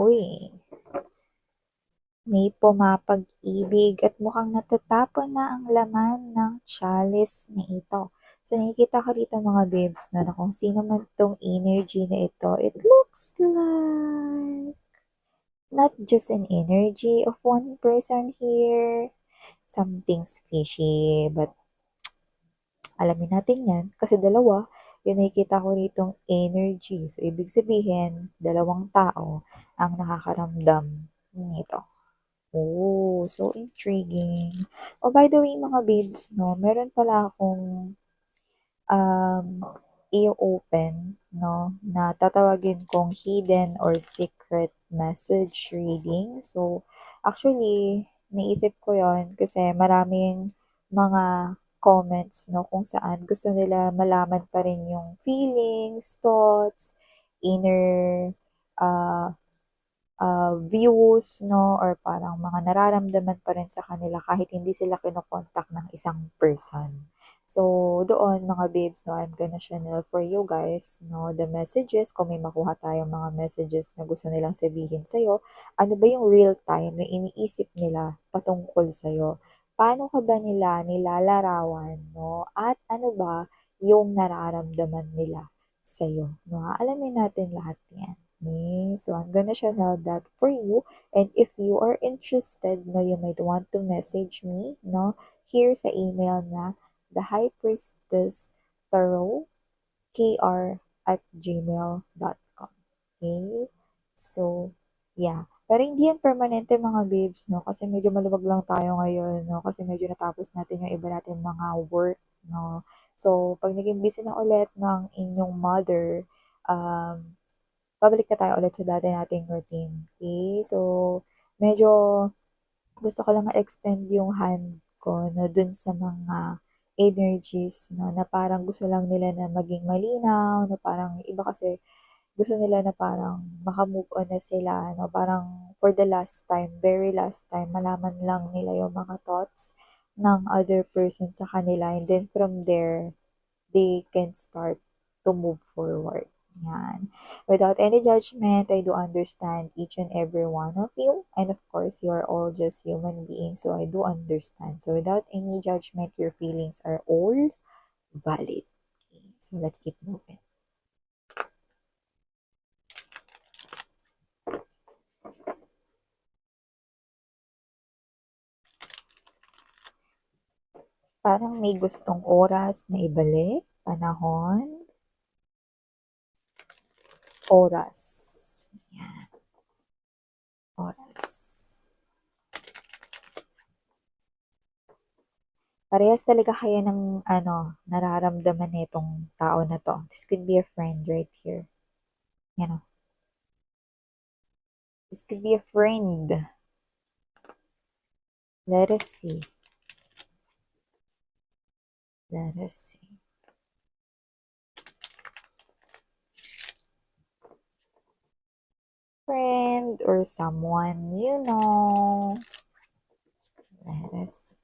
Uy, may pumapag-ibig at mukhang natatapon na ang laman ng chalice na ito. So nakikita ko rito mga babes na kung sino man tong energy na ito, it looks like not just an energy of one person here. Something's fishy, but alamin natin yan kasi dalawa, yung nakikita ko ritong energy. So, ibig sabihin, dalawang tao ang nakakaramdam nito. Oh, so intriguing. Oh, by the way, mga babes, no, meron pala akong um, i-open, no, na tatawagin kong hidden or secret message reading. So, actually, naisip ko yon kasi maraming mga comments, no, kung saan gusto nila malaman pa rin yung feelings, thoughts, inner uh, views, no, or parang mga nararamdaman pa rin sa kanila kahit hindi sila kinokontak ng isang person. So, doon mga babes, no, I'm gonna channel for you guys, no, the messages, kung may makuha tayong mga messages na gusto nilang sabihin sa'yo, ano ba yung real time na iniisip nila patungkol sa'yo? Paano ka ba nila nilalarawan, no? At ano ba yung nararamdaman nila sa'yo, no? Alamin natin lahat yan. Okay, so I'm gonna channel that for you. And if you are interested, no, you might want to message me, no, here sa email na the high priestess tarot kr@gmail.com. Okay? So, yeah. Pero hindi yan permanente mga babes, no? Kasi medyo maluwag lang tayo ngayon, no? Kasi medyo natapos natin yung iba natin mga work, no? So, pag naging busy na ulit ng inyong mother, babalik na tayo ulit sa dati nating routine. Okay? So, medyo gusto ko lang extend yung hand ko no, dun sa mga energies no, na parang gusto lang nila na maging malinaw, na parang iba kasi gusto nila na parang makamove on na sila, no? Parang for the last time, very last time, malaman lang nila yung mga thoughts ng other person sa kanila. And then from there, they can start to move forward. Yan. Without any judgment, I do understand each and every one of you. And of course, you are all just human beings, so I do understand. So without any judgment, your feelings are all valid. Okay, so let's keep moving. Parang may gustong oras na ibalik, panahon, oras. Yan, oras. Parehas talaga kayo ng ano, nararamdaman nitong tao na to. This could be a friend right here. You know, this could be a friend. Let us see. Let us see. Friend or someone you know. Let us see.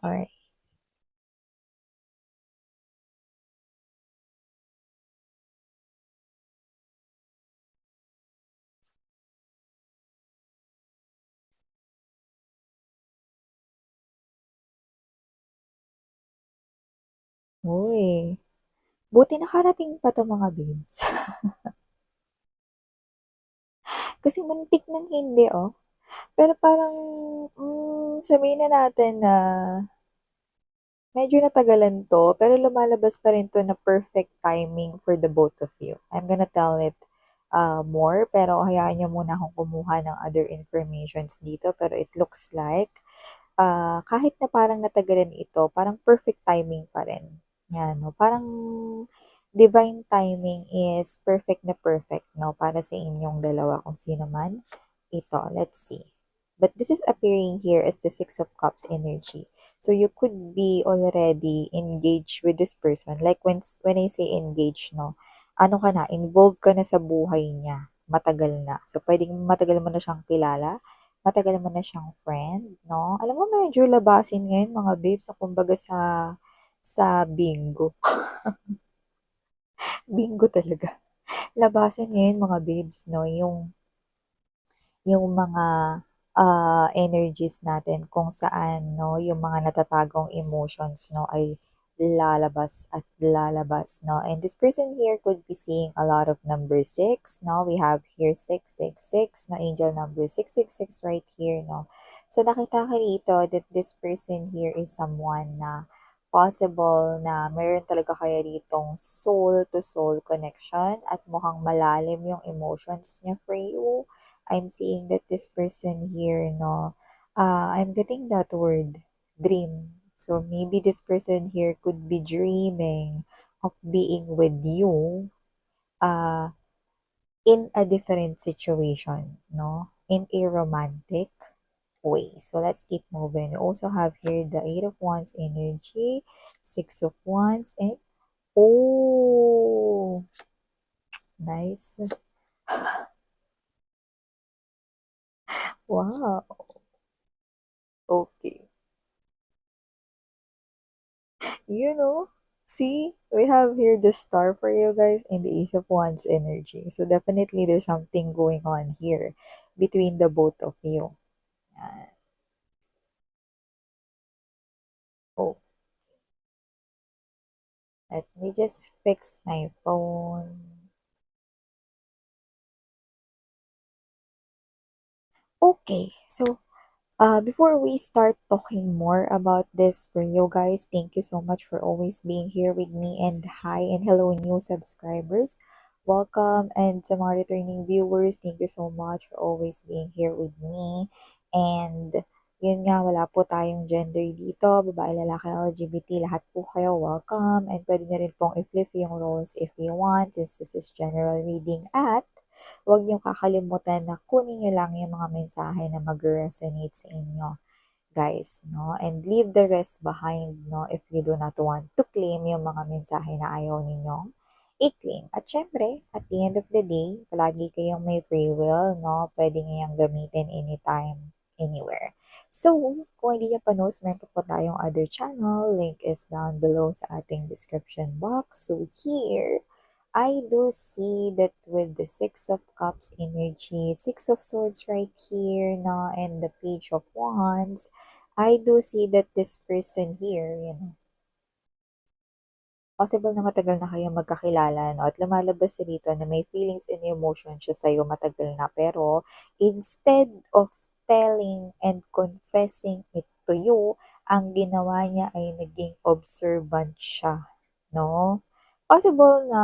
Alright. Uy. Buti nakarating pa to mga babes. Kasi muntik ng hindi, oh. Pero parang, sabihin na natin na medyo natagalan to, pero lumalabas pa rin to na perfect timing for the both of you. I'm gonna tell it more, pero hayaan nyo muna akong kumuha ng other informations dito. Pero it looks like, kahit na parang natagalan ito, parang perfect timing pa rin. Yan, no? Parang divine timing is perfect na perfect, no? Para sa inyong dalawa kung sino man ito. Let's see. But this is appearing here as the Six of Cups energy. So you could be already engaged with this person. Like when I say engaged, no, ano ka na, involved ka na sa buhay niya. Matagal na. So pwedeng matagal mo na siyang kilala. matagal mo na siyang friend, 'no? Alam mo medyo labasin ngayon mga babes, so kumbaga sa bingo, bingo talaga. Labasin ngayon mga babes 'no, yung mga, energies natin kung saan 'no, yung mga natatagong emotions 'no, ay lalabas at lalabas 'no. And this person here could be seeing a lot of number 6 'no. We have here 666 no, angel number 666 right here 'no. So nakita ko rito that this person here is someone na possible na meron talaga kayo ditong soul to soul connection at mukhang malalim yung emotions niya for you. I'm seeing that this person here, no, I'm getting that word, dream. So maybe this person here could be dreaming of being with you, uh, in a different situation, no, in a romantic way. So let's keep moving. We also have here the Eight of Wands energy, Six of Wands, and oh, nice. Wow. Okay. You know, see, we have here the star for you guys and the Ace of Wands energy. So definitely there's something going on here between the both of you. Uh, oh, let me just fix my phone. Okay, so before we start talking more about this for you guys, thank you so much for always being here with me. And hi and hello, new subscribers. Welcome. And sa mga returning viewers, thank you so much for always being here with me. And yun nga, wala po tayong gender dito, babae, lalaki, LGBT, lahat po kayo welcome. And pwede nyo rin pong i-flip yung roles if you want, since this is general reading. At huwag niyong kakalimutan na kunin niyo lang yung mga mensahe na mag-resonate sa inyo, guys, no? And leave the rest behind, no? If you do not want to claim yung mga mensahe na ayaw ninyong i-claim. At syempre, at the end of the day, palagi kayong may free will, no? Pwede niyo yung gamitin anytime, anywhere. So, kung hindi niyo pa knows, meron pa po tayong other channel. Link is down below sa ating description box. So, here, I do see that with the Six of Cups energy, Six of Swords right here na, and the Page of Wands, I do see that this person here, you know, possible na matagal na kayong magkakilala, no? At lumalabas rito na may feelings and emotions siya sa'yo matagal na. Pero, instead of telling and confessing it to you, ang ginawa niya ay naging observant siya, no? Possible na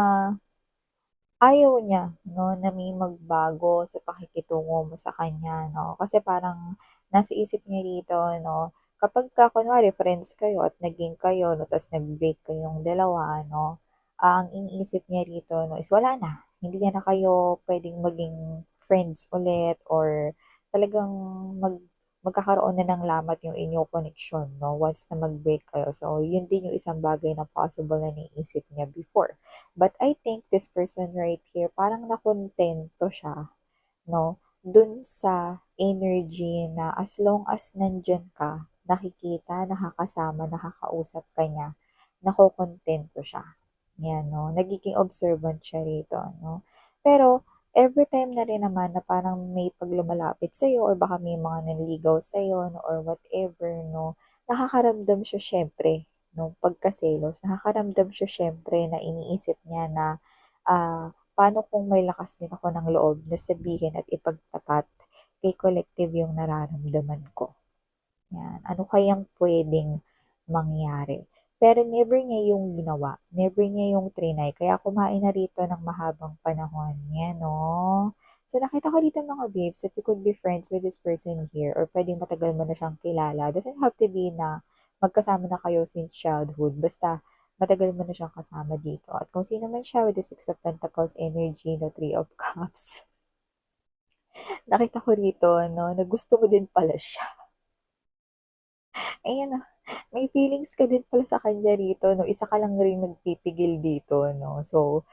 ayaw niya 'no, na may magbago sa pakikitungo mo sa kanya 'no. Kasi parang nasa isip niya rito 'no, kapagka kunwari friends kayo at naging kayo 'no, ta's nag-break kayong dalawa 'no, ang iniisip niya rito 'no is wala na, hindi niya na kayo puwedeng maging friends ulit or talagang mag magkakaroon na ng lamat yung inyong connection 'no, once na mag-break kayo. So, yun din yung isang bagay na possible na naiisip niya before. But I think this person right here, parang nakontento siya, 'no, dun sa energy na as long as nandiyan ka, nakikita, nakakasama, nakakausap ka niya, nakokontento siya. 'Yan 'no, nagiging observant siya rito 'no. Pero everytime na rin naman na parang may 'pag lumalapit sa'yo or baka may mga nanligaw sa'yo 'no or whatever 'no, nakakaramdam siya siyempre nung pagkaselos. Nakakaramdam siya siyempre na iniisip niya na, paano kung may lakas din ako ng loob na sabihin at ipagtapat kay collective yung nararamdaman ko. 'Yan, ano kayang puwedeng mangyari? Pero never niya yung ginawa, never niya yung triny kaya kumain na rito ng mahabang panahon, 'yan 'no. So nakita ko dito mga babes that you could be friends with this person here or puwedeng matagal mo na siyang kilala. Doesn't have to be na magkasama na kayo since childhood, basta matagal mo na siyang kasama dito. At kung sino man siya with the Six of Pentacles energy, the Three of Cups, nakita ko rito 'no, na gusto mo din pala siya. Ayan, may feelings ka din pala sa kanya rito 'no, isa ka lang ring nagpipigil dito 'no. So,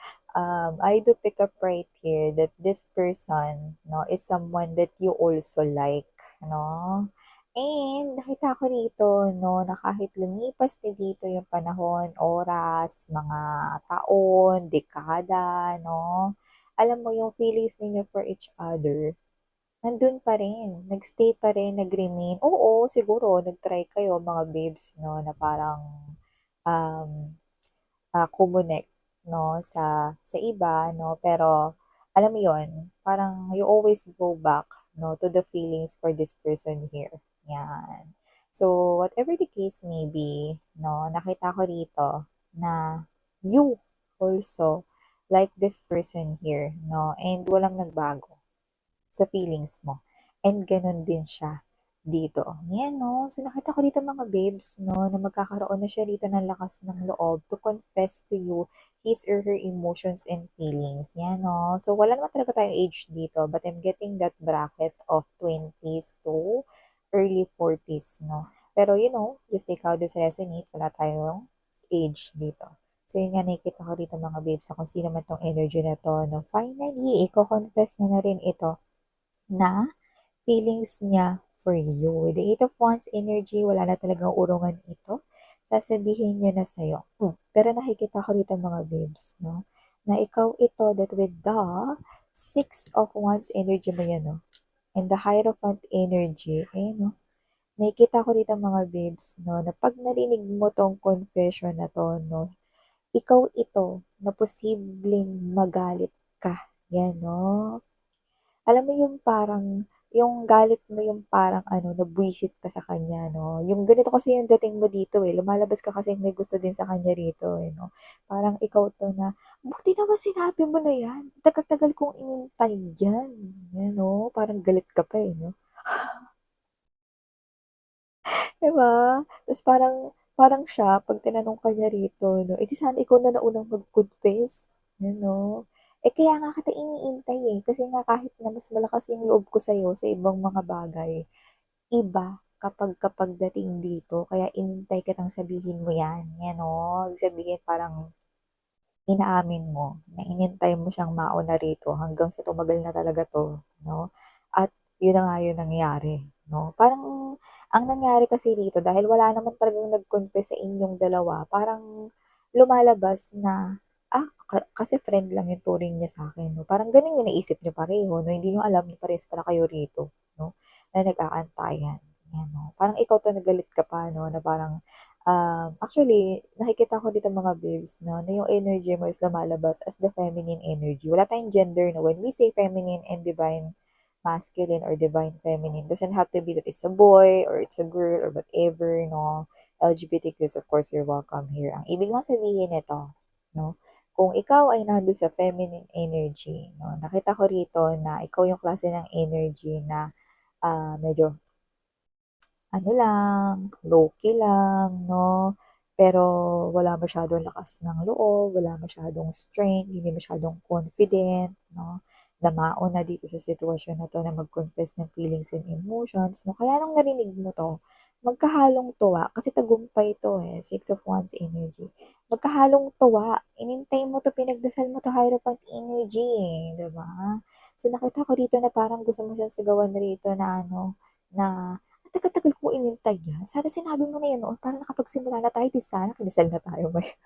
I do pick up right here that this person 'no, is someone that you also like 'no. And nakita ko rito 'no, na kahit lumipas na dito yung panahon, oras, mga taon, dekada 'no, alam mo yung feelings ninyo for each other nandun pa rin, nag-stay pa rin, nag-remain. Oo, siguro nag-try kayo mga babes 'no, na parang, um, kumonect 'no, sa iba 'no, pero alam mo 'yun, parang you always go back 'no, to the feelings for this person here, 'yan. So, whatever the case may be 'no, nakita ko rito na you also like this person here 'no, and walang nagbago sa feelings mo. And gano'n din siya dito. Yan 'no. So nakita ko dito mga babes 'no, na magkakaroon na siya dito ng lakas ng loob to confess to you his or her emotions and feelings. Yan 'no. So wala naman talaga tayong age dito, but I'm getting that bracket of 20s to early 40s 'no. Pero just take how this resonate, wala tayong age dito. So yun nga nakikita ko dito mga babes na kung sino man 'tong energy na 'to 'no, finally iko-confess niya na rin ito na feelings niya for you. With the Eight of Wands energy, wala na talagang urungan ito. Sasabihin niya na sa'yo. Pero nakikita ko dito mga babes, no? Na ikaw ito that with the Six of Wands energy mo yan, no? And the Hierophant energy, no? Nakikita ko dito mga babes, no? Na pag narinig mo tong confession na to, no? Ikaw ito na posibleng magalit ka. Yan, no? Alam mo yung parang, yung galit mo yung parang ano, nabwisit ka sa kanya 'no, yung ganito kasi yung dating mo dito, eh, lumalabas ka kasing may gusto din sa kanya rito, eh, 'no. Parang ikaw 'to na, "Buti naman sinabi mo na 'yan, tagal-tagal kong inintay diyan." 'Yan 'no, parang galit ka pa, eh, 'no. 'Di ba? Ta's parang parang siya 'pag tinanong ka niya rito 'no, eh, di sana ikaw na naunang mag-confess, 'yan 'no. Eh, kaya nga kita iniintay, eh, kasi nga kahit na mas malakas yung loob ko sa'yo sa ibang mga bagay, iba kapag dating dito kaya inintay kitang sabihin mo 'yan, 'yan 'no. Ibig sabihin parang inaamin mo na inintay mo siyang mauna rito hanggang sa tumagal na talaga 'to, 'no? At yun na nga yung nangyari, 'no? Parang ang nangyari kasi dito dahil wala naman talagang nag-confess sa inyong dalawa, parang lumalabas na, kasi friend lang yung turing niya sa'kin 'no, parang ganun yung naisip niyo pareho 'no, hindi niyo alam na parehas pala kayo rito 'no, na nag-aantayan, 'yan 'no. Parang ikaw 'to na galit ka pa 'no, na parang actually, nakikita ko dito mga babes 'no, na yung energy mo is lumalabas as the feminine energy. Wala tayong gender 'no, when we say feminine and divine masculine or divine feminine, doesn't have to be that it's a boy or it's a girl or whatever 'no. LGBTQs, of course, you're welcome here. Ang ibig lang sabihin nito 'no, kung ikaw ay nandun sa feminine energy 'no, nakita ko rito na ikaw yung klase ng energy na, medyo ano lang, low-key lang 'no, pero wala masyadong lakas ng loob, wala masyadong strength, hindi masyadong confident 'no, na mauna dito sa sitwasyon na 'to na mag-confess ng feelings and emotions 'no. Kaya nung narinig mo 'to, magkahalong tuwa kasi tagumpay 'to, eh, Six of Wands energy. Magkahalong tuwa, inintay mo 'to, pinagdasal mo 'to, Hierophant energy, eh, 'di ba? So, nakita ko dito na parang gusto mo siyang sigawan rito na ano, na ang tagal-tagal kong inintay 'yan, sana sinabi mo na 'yan noon para nakapagsimula na tayo, 'di sana kinasal na tayo ngayon.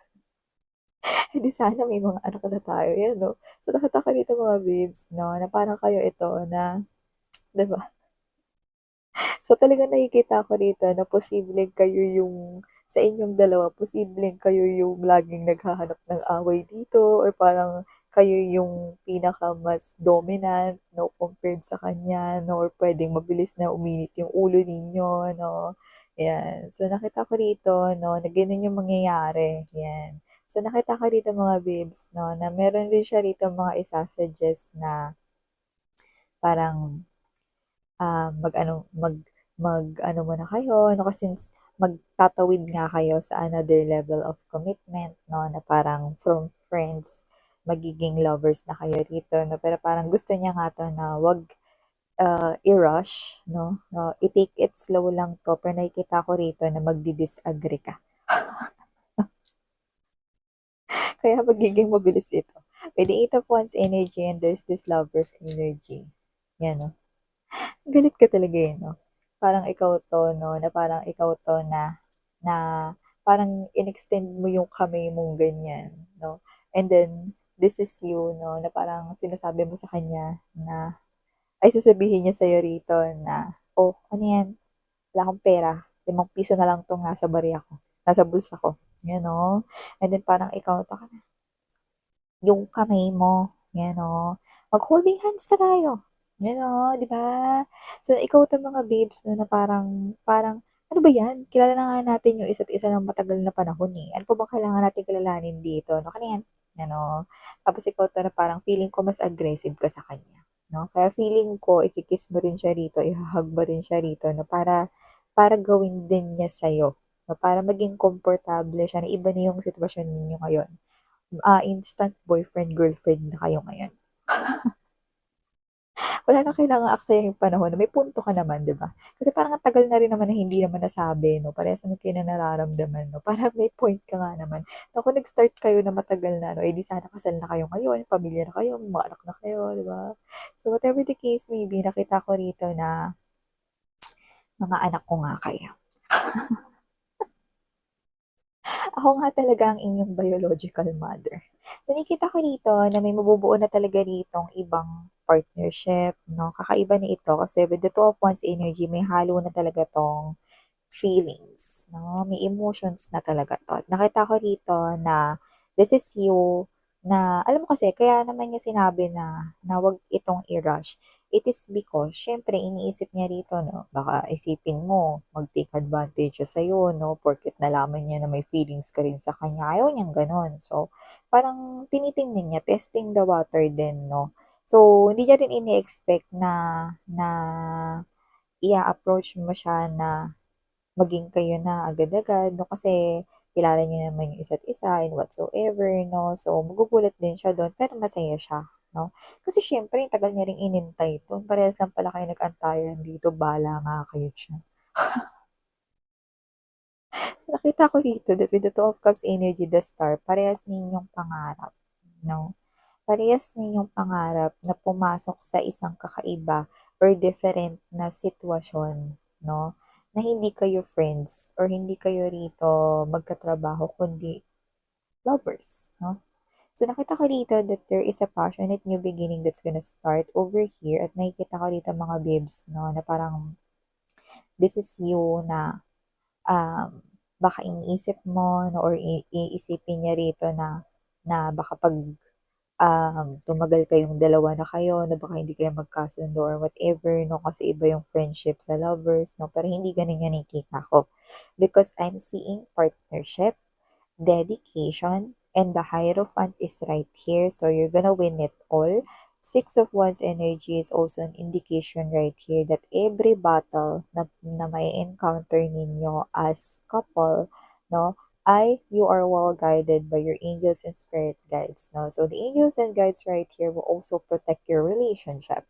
Eh, 'di sana may mga anak na tayo, 'yan 'no. So, nakita ko dito mga babes 'no, na parang kayo ito na 'di ba? So, talagang nakikita ko rito na posibleng kayo yung sa inyong dalawa, posibleng kayo yung laging naghahanap ng away dito or parang kayo yung pinaka mas dominant 'no, compared sa kanya 'no, or puwedeng mabilis na uminit yung ulo ninyo 'no, 'yan. So, nakita ko rito 'no, na gano'n yung mangyayari, 'yan. So, nakita ko rito mga babes 'no, na meron rin siya rito mga isa-suggest na parang mag-ano mag-ano muna kayo 'no, kasi since magtatawid nga kayo sa another level of commitment 'no, na parang from friends magiging lovers na kayo rito 'no. Pero parang gusto niya nga 'to na i-rush, no? I-take it slow lang 'to, pero nakikita ko rito na magdi-disagree ka. Kaya magiging mabilis ito. With the Eight of Wands energy and there's this Lover's energy. Yan, no? Galit ka talaga eh, no? Parang ikaw 'to 'no, na parang ikaw 'to na parang in-extend mo yung kamay mong ganyan 'no, and then this is you 'no, na parang sinasabi mo sa kanya na ay sasabihin niya sa'yo rito na, "Oh, ano 'yan, wala akong pera, ₱5 na lang 'tong nasa barya ko, nasa bulsa ko." Yan 'no, and then parang ikaw 'to yung kamay mo, yan o. Mag-holding hands na tayo. Yan o, di ba? So, ikaw 'tong mga babes 'no, na parang parang, "Ano ba 'yan, kilala na nga natin yung isa't isa ng matagal na panahon, eh. Ano pa bang kailangan nating kilalanin dito 'no, ano 'yan?" Ano, tapos ikaw 'to na parang feeling ko mas aggressive ka sa kanya, 'no? Kaya feeling ko iki-kiss mo rin siya rito, iha-hug mo rin siya rito 'no, para para gawin din niya sa'yo, 'no, para maging komportable siya na iba na yung sitwasyon ninyo ngayon. Instant boyfriend-girlfriend na kayo ngayon. Wala na kailangang aksayahin yung panahon na may punto ka naman, 'di ba? Kasi parang ang tagal na rin naman na hindi naman nasabi 'no, parehas naman kayo na nararamdaman 'no, parang may point ka nga naman na kung nag-start kayo na matagal na 'no, eh, di sana kasal na kayo ngayon, pamilya na kayo, may mga anak na kayo, 'di ba? So, whatever the case may be, nakita ko rito na mga anak ko nga kayo. Ako nga talaga ang inyong biological mother. So, nakikita ko rito na may mabubuo na talaga ritong ibang partnership, no? Kakaiba na ito kasi with the Two of Wands energy, may halo na talaga tong feelings, no? May emotions na talaga 'to. At nakita ko rito na this is you na alam mo kasi kaya naman niya sinabi na wag itong i-rush. It is because siyempre iniisip niya rito 'no, baka isipin mo mag-take advantage siya sa'yo 'no, porket nalaman niya na may feelings ka rin sa kanya, ayaw niyang gano'n. So, parang tinitingnan niya, testing the water din 'no. So, hindi niya rin ini-expect na i-a-approach mo siya na maging kayo na agad-agad 'no, kasi kilala niyo naman yung isa't isa and whatsoever 'no. So, magugulat din siya dun pero masaya siya 'no. Kasi siyempre ang tagal niya ring inintay 'to, parehas lang pala kayo nag-antayan dito, bahala nga kayo diyan. So, nakita ko dito that with the Two of Cups energy, the Star, parehas ninyong pangarap 'no. Parehas ninyong pangarap na pumasok sa isang kakaiba or different na sitwasyon 'no, na hindi kayo friends or hindi kayo rito magkatrabaho kundi lovers 'no. So, nakita ko dito that there is a passionate new beginning that's gonna start over here at nakikita ko dito mga babes 'no, na parang this is you na, baka iniisip mo 'no or iisipin niya rito na baka 'pag tumagal kayong dalawa na kayo na baka hindi kayo magkasundo or whatever 'no, kasi iba yung friendship sa lovers 'no, pero hindi gano'n yung nakikita ko. Because I'm seeing partnership, dedication, and the Hierophant is right here, so you're gonna win it all. Six of Wands energy is also an indication right here that every battle na may encounter ninyo as couple, no, you are well guided by your angels and spirit guides, no? So the angels and guides right here will also protect your relationship,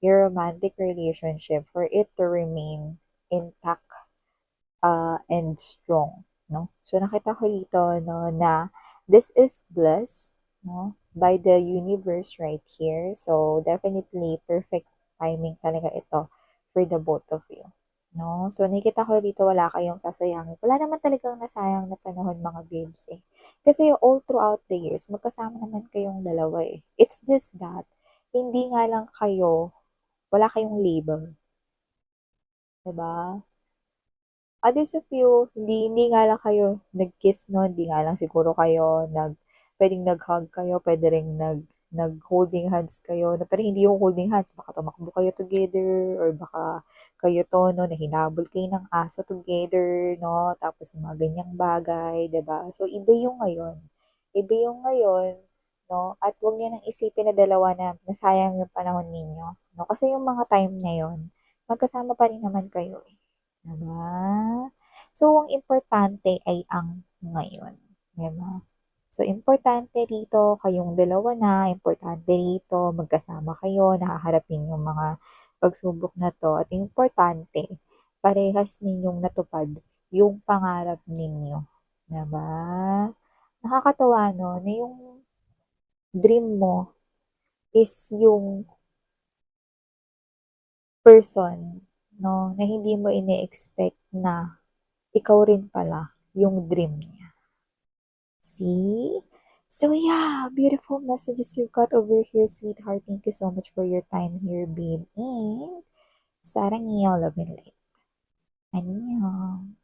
your romantic relationship, for it to remain intact and strong, no? So nakita ko dito, no, na this is blessed, no, by the universe right here. So definitely perfect timing talaga ito for the both of you. No? So nakikita ko dito wala kayong sasayangin. Wala naman talagang nasayang na panahon mga babes eh. Kasi all throughout the years, magkasama naman kayong dalawa eh. It's just that, hindi nga lang kayo, wala kayong label. 'Di ba? Others of you, hindi nga lang kayo nag-kiss nun, hindi nga lang siguro kayo puwedeng nag-hug kayo, puwede ring nag-holding hands kayo na pero hindi yung holding hands, baka tumakbo kayo together or baka kayo 'to 'no, na hinabol kayo ng aso together 'no, tapos yung mga ganyang bagay, 'di ba? So, iba yung ngayon. Iba yung ngayon 'no, at huwag niyo nang isipin na dalawa na nasayang yung panahon ninyo 'no, kasi yung mga time na yun, magkasama pa rin naman kayo eh. 'Di ba? So, ang importante ay ang ngayon, 'di ba? So, importante rito kayong dalawa na, importante rito magkasama kayo, na haharapin yung mga pagsubok na 'to at importante parehas ninyong natupad yung pangarap ninyo, 'di ba? Nakakatuwa 'no, na yung dream mo is yung person 'no, na hindi mo ine-expect na ikaw rin pala yung dream niya. See? So yeah, beautiful messages you got over here, sweetheart. Thank you so much for your time here, babe. And 사랑해요, love and light. 안녕.